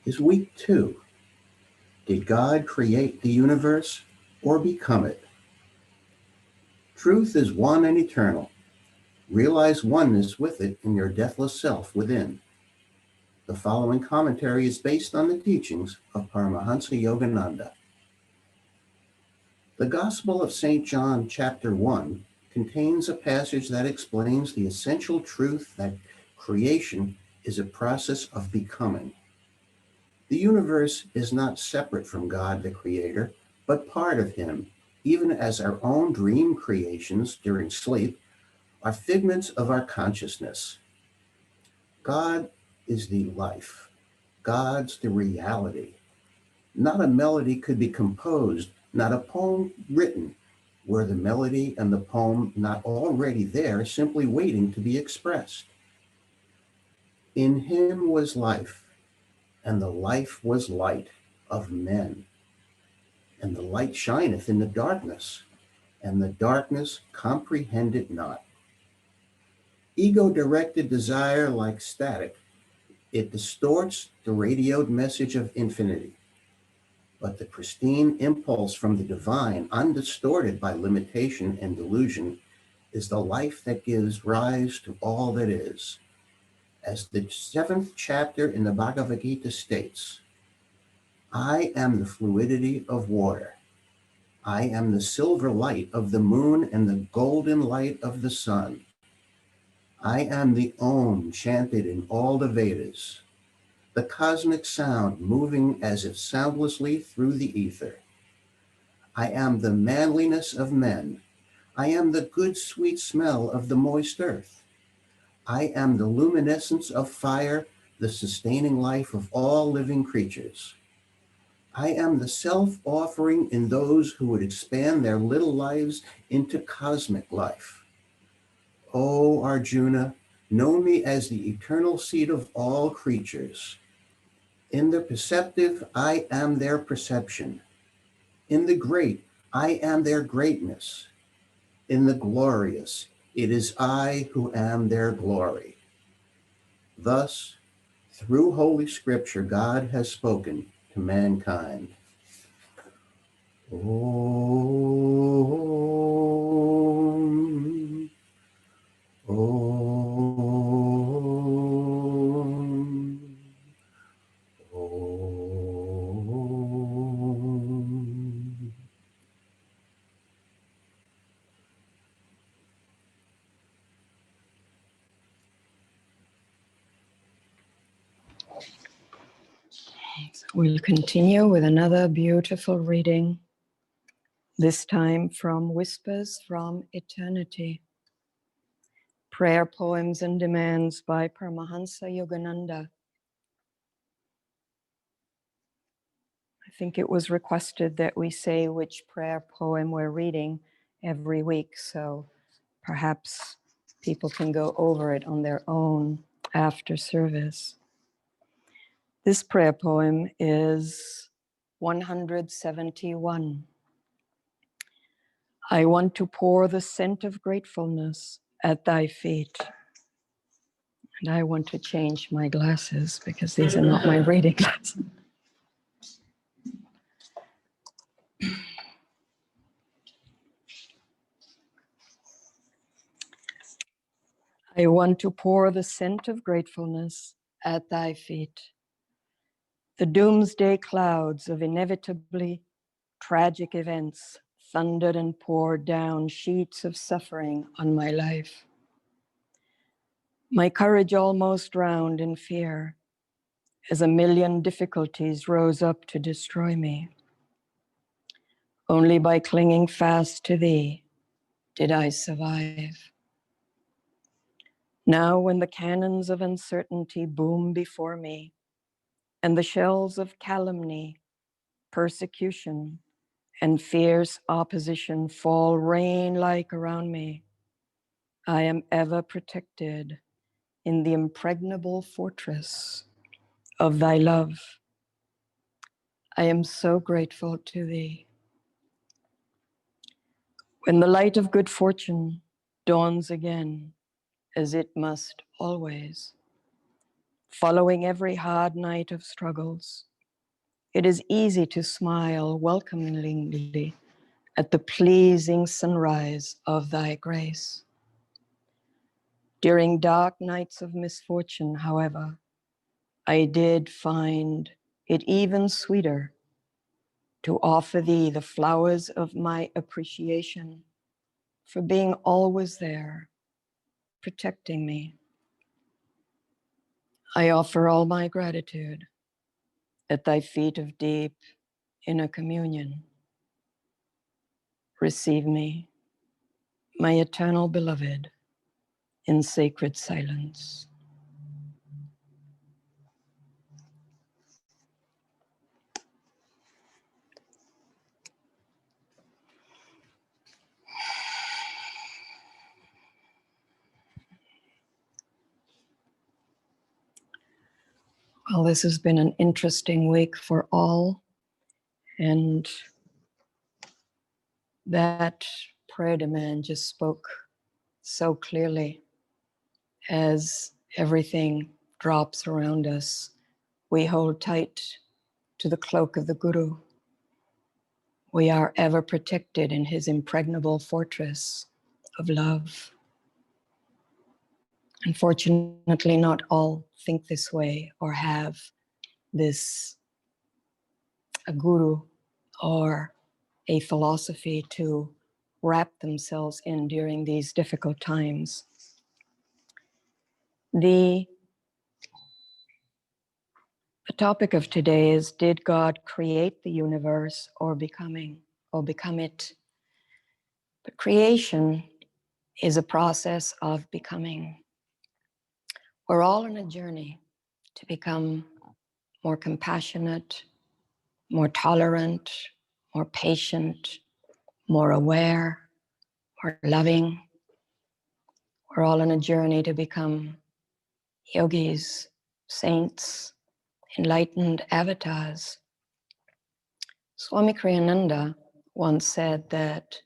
is week 2. Did God create the universe or become it? Truth is one and eternal. Realize oneness with it in your deathless self within. The following commentary is based on the teachings of Paramahansa Yogananda. The Gospel of St. John, chapter 1, contains a passage that explains the essential truth that creation is a process of becoming. The universe is not separate from God the Creator, but part of Him, even as our own dream creations during sleep are figments of our consciousness. God is the life. God's the reality. Not a melody could be composed, not a poem written, were the melody and the poem not already there, simply waiting to be expressed. In Him was life, and the life was light of men. And the light shineth in the darkness, and the darkness comprehend it not. Ego-directed desire, like static, it distorts the radioed message of infinity. But the pristine impulse from the divine, undistorted by limitation and delusion, is the life that gives rise to all that is. As the 7th chapter in the Bhagavad Gita states, I am the fluidity of water. I am the silver light of the moon and the golden light of the sun. I am the Om chanted in all the Vedas, the cosmic sound moving as if soundlessly through the ether. I am the manliness of men. I am the good sweet smell of the moist earth. I am the luminescence of fire, the sustaining life of all living creatures. I am the self-offering in those who would expand their little lives into cosmic life. O Arjuna, know me as the eternal seed of all creatures. In the perceptive, I am their perception. In the great, I am their greatness. In the glorious, it is I who am their glory. Thus, through Holy Scripture, God has spoken to mankind. Om, Om, Om. We'll continue with another beautiful reading, this time from Whispers from Eternity. Prayer Poems and Demands by Paramahansa Yogananda. I think it was requested that we say which prayer poem we're reading every week, so perhaps people can go over it on their own after service. This prayer poem is 171. I want to pour the scent of gratefulness at thy feet. And I want to change my glasses because these are not my reading glasses. I want to pour the scent of gratefulness at thy feet. The doomsday clouds of inevitably tragic events thundered and poured down sheets of suffering on my life. My courage almost drowned in fear as a million difficulties rose up to destroy me. Only by clinging fast to thee did I survive. Now, when the cannons of uncertainty boom before me, and the shells of calumny, persecution, and fierce opposition fall rain-like around me, I am ever protected in the impregnable fortress of thy love. I am so grateful to thee. When the light of good fortune dawns again, as it must always, Following every hard night of struggles, it is easy to smile welcomingly at the pleasing sunrise of thy grace. During dark nights of misfortune, however, I did find it even sweeter to offer thee the flowers of my appreciation for being always there, protecting me. I offer all my gratitude at thy feet of deep inner communion. Receive me, my eternal beloved, in sacred silence. Well, this has been an interesting week for all, and that prayer demand just spoke so clearly as everything drops around us. We hold tight to the cloak of the Guru. We are ever protected in his impregnable fortress of love. Unfortunately, not all think this way or have this, a guru or a philosophy to wrap themselves in during these difficult times. The topic of today is, did God create the universe or become it? But creation is a process of becoming. We're all on a journey to become more compassionate, more tolerant, more patient, more aware, more loving. We're all on a journey to become yogis, saints, enlightened avatars. Swami Ananda once said that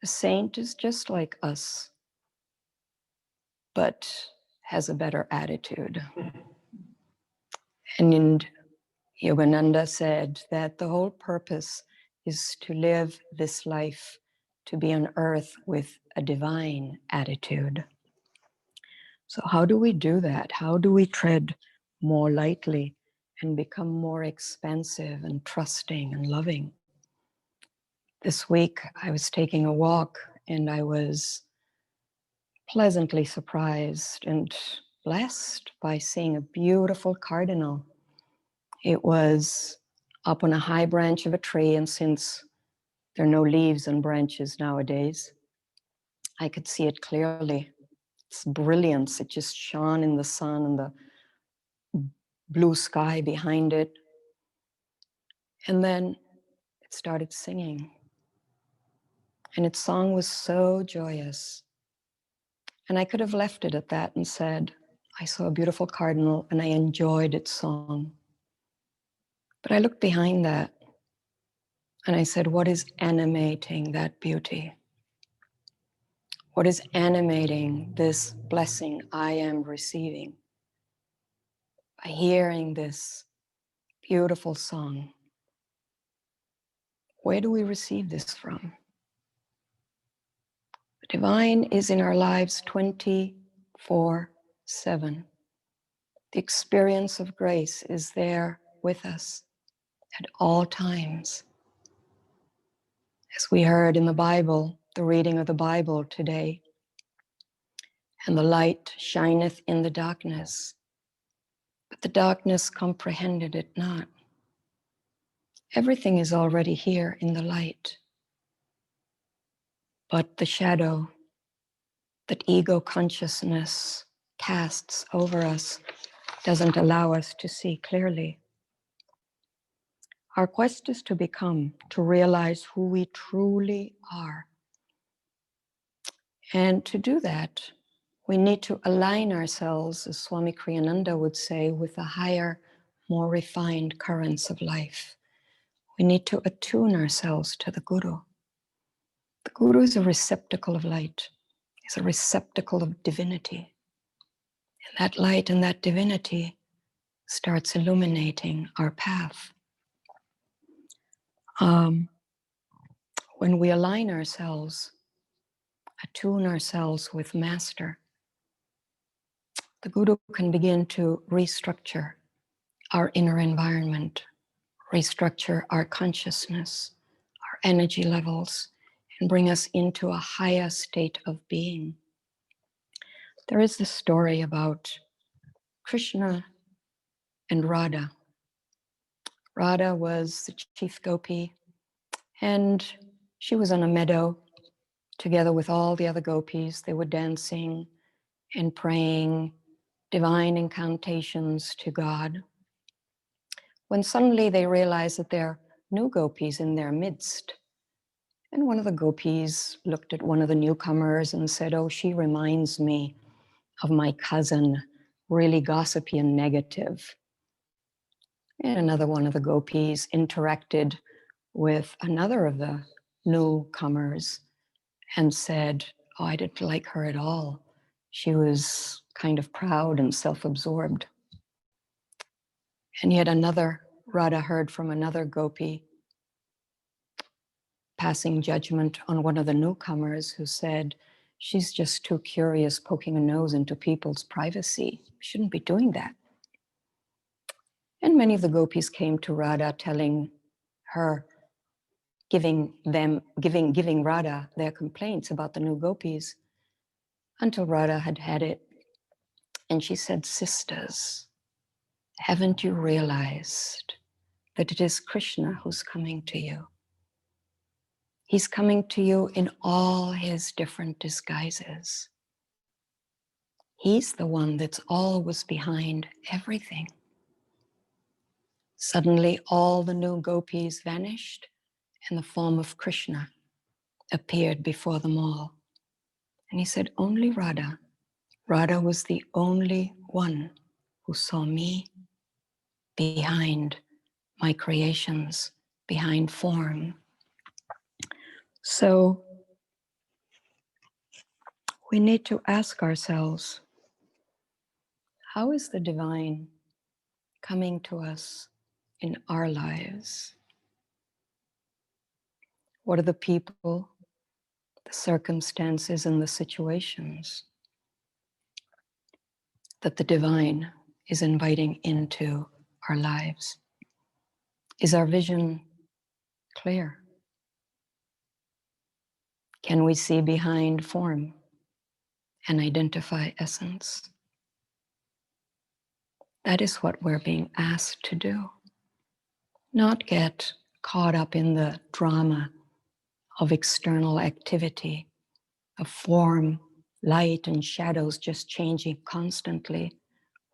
a saint is just like us, but has a better attitude. And Yogananda said that the whole purpose is to live this life, to be on earth with a divine attitude. So how do we do that? How do we tread more lightly and become more expansive and trusting and loving? This week, I was taking a walk and I was pleasantly surprised and blessed by seeing a beautiful cardinal. It was up on a high branch of a tree, and since there are no leaves and branches nowadays, I could see it clearly. Its brilliance, it just shone in the sun and the blue sky behind it. And then it started singing. And its song was so joyous. And I could have left it at that and said, I saw a beautiful cardinal and I enjoyed its song. But I looked behind that and I said, what is animating that beauty? What is animating this blessing I am receiving? By hearing this beautiful song, where do we receive this from? The divine is in our lives 24/7. The experience of grace is there with us at all times. As we heard in the Bible, the reading of the Bible today, and the light shineth in the darkness, but the darkness comprehended it not. Everything is already here in the light, but the shadow that ego consciousness casts over us doesn't allow us to see clearly. Our quest is to become, to realize who we truly are. And to do that, we need to align ourselves, as Swami Kriyananda would say, with the higher, more refined currents of life. We need to attune ourselves to the Guru. The Guru is a receptacle of light. He's a receptacle of divinity. And that light and that divinity starts illuminating our path. When we align ourselves, attune ourselves with Master, the Guru can begin to restructure our inner environment, restructure our consciousness, our energy levels, and bring us into a higher state of being. There is this story about Krishna and Radha. Radha was the chief gopi, and she was on a meadow together with all the other gopis. They were dancing and praying divine incantations to God, when suddenly they realized that there are new gopis in their midst. And one of the gopis looked at one of the newcomers and said, "Oh, she reminds me of my cousin, really gossipy and negative." And another one of the gopis interacted with another of the newcomers and said, "Oh, I didn't like her at all. She was kind of proud and self-absorbed." And yet another Radha heard from another gopi passing judgment on one of the newcomers who said, "She's just too curious, poking a nose into people's privacy. Shouldn't be doing that." And many of the gopis came to Radha telling her, giving Radha their complaints about the new gopis, until Radha had had it. And she said, "Sisters, haven't you realized that it is Krishna who's coming to you? He's coming to you in all his different disguises. He's the one that's always behind everything." Suddenly, all the new gopis vanished, and the form of Krishna appeared before them all. And he said, "Only Radha. Radha was the only one who saw me behind my creations, behind form." So we need to ask ourselves, how is the divine coming to us in our lives? What are the people, the circumstances, and the situations that the divine is inviting into our lives? Is our vision clear? Can we see behind form and identify essence? That is what we're being asked to do. Not get caught up in the drama of external activity, of form, light, and shadows just changing constantly.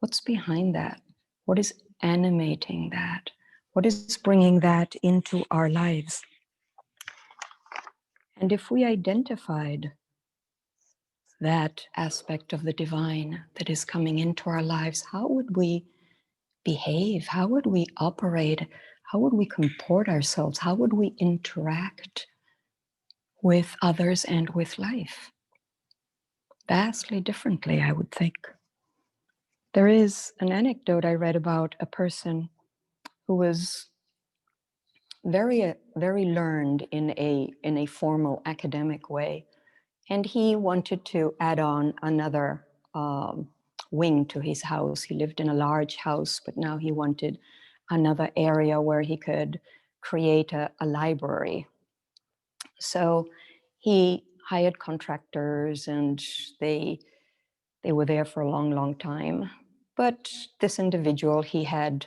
What's behind that? What is animating that? What is bringing that into our lives? And if we identified that aspect of the divine that is coming into our lives, how would we behave? How would we operate? How would we comport ourselves? How would we interact with others and with life? Vastly differently, I would think. There is an anecdote I read about a person who was very learned in a formal academic way, and he wanted to add on another wing to his house. He lived in a large house, but now he wanted another area where he could create a library. So he hired contractors, and they were there for a long time. But this individual, he had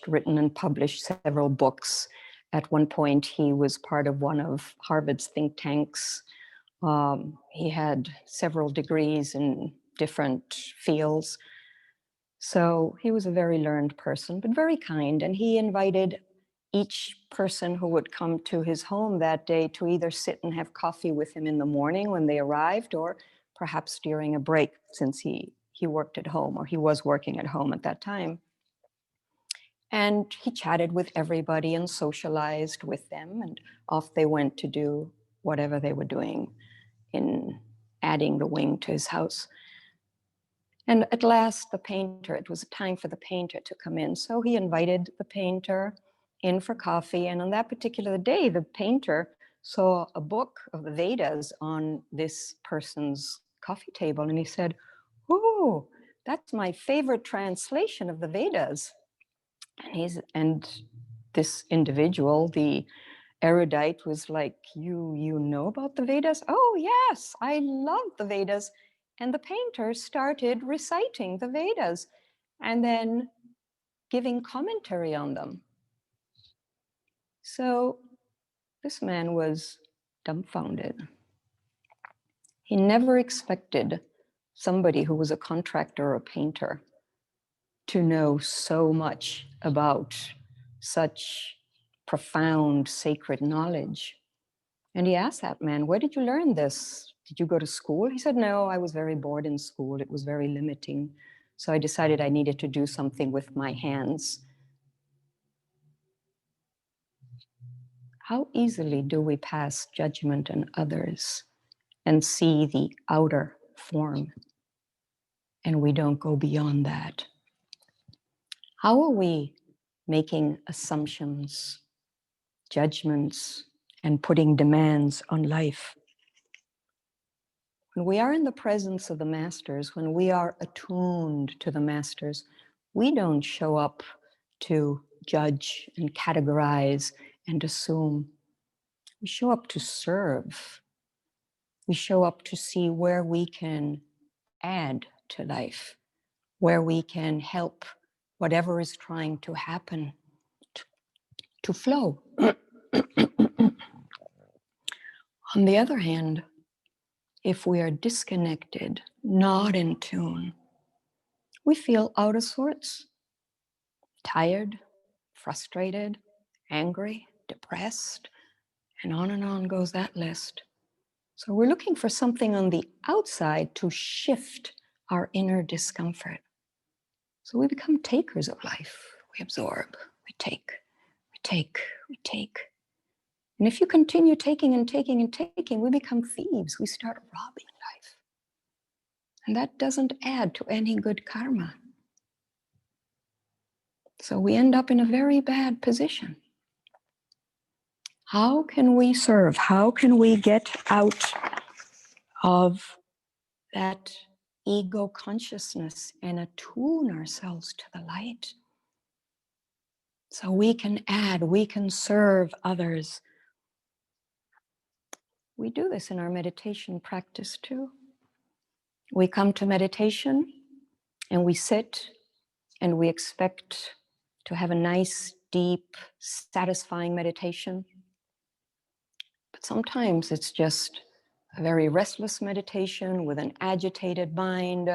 written and published several books. At one point, he was part of one of Harvard's think tanks. He had several degrees in different fields. So he was a very learned person, but very kind. And he invited each person who would come to his home that day to either sit and have coffee with him in the morning when they arrived, or perhaps during a break, since he worked at home, or he was working at home at that time. And he chatted with everybody and socialized with them, and off they went to do whatever they were doing in adding the wing to his house. And at last, the painter, it was time for the painter to come in. So he invited the painter in for coffee. And on that particular day, the painter saw a book of the Vedas on this person's coffee table. And he said, "Oh, that's my favorite translation of the Vedas." And this individual, the erudite, was like, you know about the Vedas? "Oh, yes, I love the Vedas." And the painter started reciting the Vedas and then giving commentary on them. So this man was dumbfounded. He never expected somebody who was a contractor or a painter to know so much about such profound sacred knowledge. And he asked that man, "Where did you learn this? Did you go to school?" He said, "No, I was very bored in school. It was very limiting. So I decided I needed to do something with my hands." How easily do we pass judgment on others and see the outer form, and we don't go beyond that? How are we making assumptions, judgments, and putting demands on life? When we are in the presence of the masters, when we are attuned to the masters, we don't show up to judge and categorize and assume. We show up to serve. We show up to see where we can add to life, where we can help whatever is trying to happen to flow. On the other hand, if we are disconnected, not in tune, we feel out of sorts, tired, frustrated, angry, depressed, and on goes that list. So we're looking for something on the outside to shift our inner discomfort. So we become takers of life. We absorb, we take, we take, we take. And if you continue taking and taking and taking, we become thieves. We start robbing life. And that doesn't add to any good karma. So we end up in a very bad position. How can we serve? How can we get out of that ego consciousness and attune ourselves to the light? So we can add, we can serve others. We do this in our meditation practice too. We come to meditation and we sit and we expect to have a nice, deep, satisfying meditation. But sometimes it's just a very restless meditation with an agitated mind,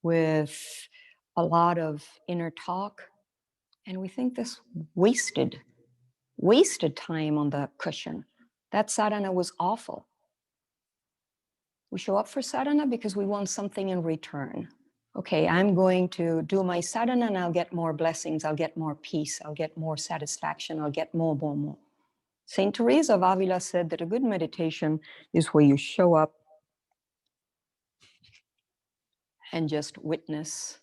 with a lot of inner talk. And we think this wasted time on the cushion. That sadhana was awful. We show up for sadhana because we want something in return. Okay, I'm going to do my sadhana and I'll get more blessings, I'll get more peace, I'll get more satisfaction, I'll get more. Saint Teresa of Avila said that a good meditation is where you show up and just witness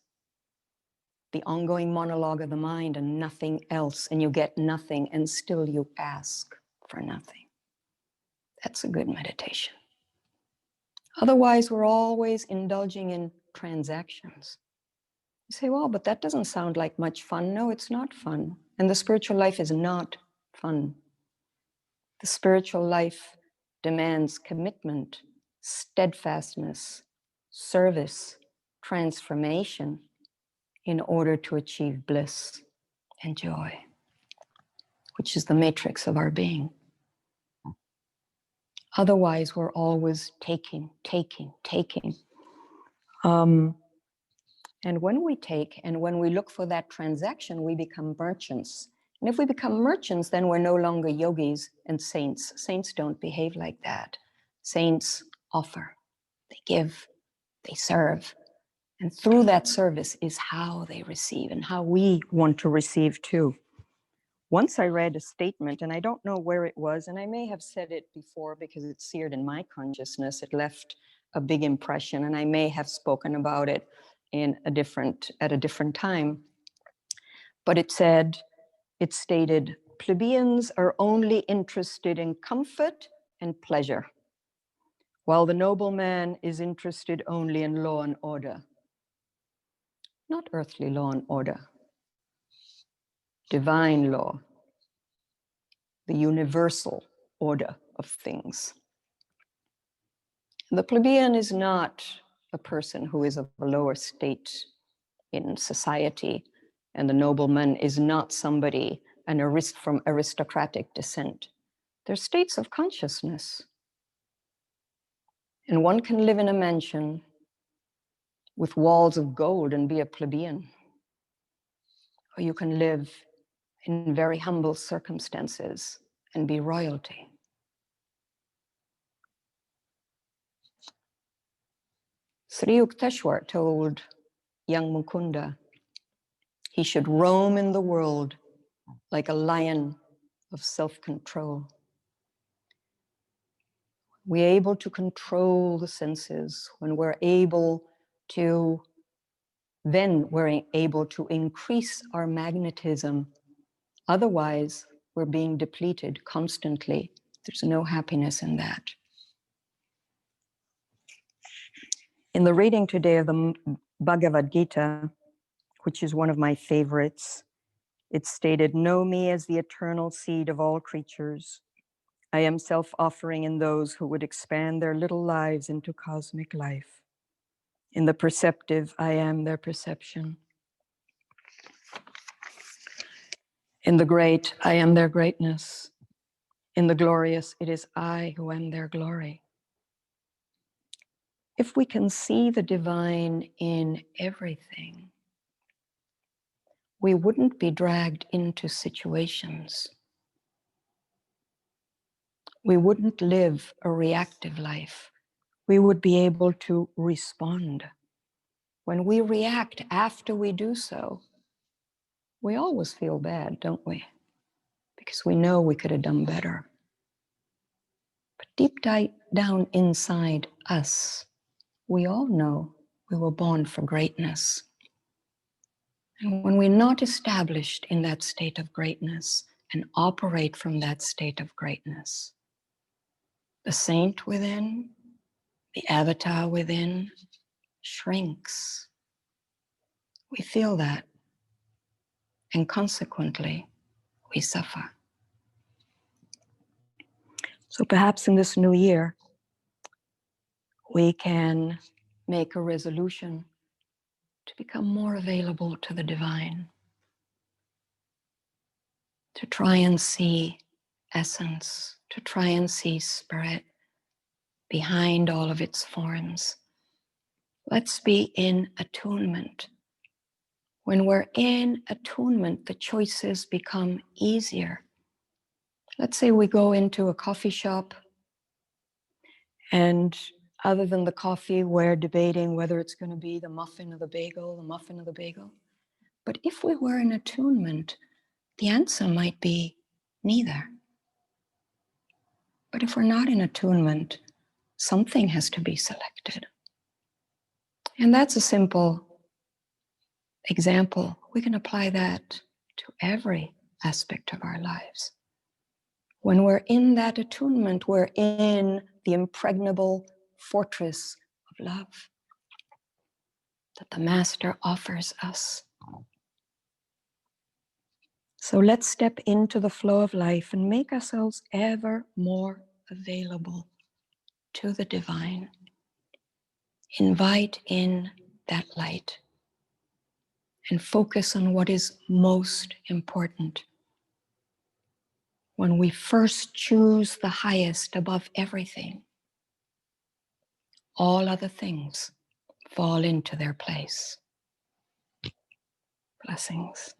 the ongoing monologue of the mind and nothing else, and you get nothing, and still you ask for nothing. That's a good meditation. Otherwise, we're always indulging in transactions. You say, well, but that doesn't sound like much fun. No, it's not fun. And the spiritual life is not fun. The spiritual life demands commitment, steadfastness, service, transformation in order to achieve bliss and joy, which is the matrix of our being. Otherwise, we're always taking. And when we take and when we look for that transaction, we become merchants. And if we become merchants, then we're no longer yogis and saints. Saints don't behave like that. Saints offer, they give, they serve. And through that service is how they receive and how we want to receive too. Once I read a statement, and I don't know where it was, and I may have said it before because it's seared in my consciousness. It left a big impression, and I may have spoken about it at a different time. But it stated, plebeians are only interested in comfort and pleasure, while the nobleman is interested only in law and order. Not earthly law and order, divine law, the universal order of things. The plebeian is not a person who is of a lower state in society, and the nobleman is not somebody from aristocratic descent. They're states of consciousness. And one can live in a mansion with walls of gold and be a plebeian. Or you can live in very humble circumstances and be royalty. Sri Yukteswar told young Mukunda he should roam in the world like a lion of self-control. We're able to control the senses when we're able to increase our magnetism. Otherwise, we're being depleted constantly. There's no happiness in that. In the reading today of the Bhagavad Gita, which is one of my favorites, it stated, "Know me as the eternal seed of all creatures. I am self-offering in those who would expand their little lives into cosmic life. In the perceptive, I am their perception. In the great, I am their greatness. In the glorious, it is I who am their glory." If we can see the divine in everything, we wouldn't be dragged into situations. We wouldn't live a reactive life. We would be able to respond. When we react after we do so, we always feel bad, don't we? Because we know we could have done better. But deep down inside us, we all know we were born for greatness. And when we're not established in that state of greatness and operate from that state of greatness, the saint within, the avatar within, shrinks. We feel that, and consequently, we suffer. So perhaps in this new year, we can make a resolution to become more available to the divine, to try and see essence, to try and see spirit behind all of its forms. Let's be in attunement. When we're in attunement, the choices become easier. Let's say we go into a coffee shop, and other than the coffee, we're debating whether it's going to be the muffin or the bagel, the muffin or the bagel. But if we were in attunement, the answer might be neither. But if we're not in attunement, something has to be selected. And that's a simple example. We can apply that to every aspect of our lives. When we're in that attunement, we're in the impregnable fortress of love that the Master offers us. So let's step into the flow of life and make ourselves ever more available to the divine. Invite in that light and focus on what is most important. When we first choose the highest above everything, all other things fall into their place. Blessings.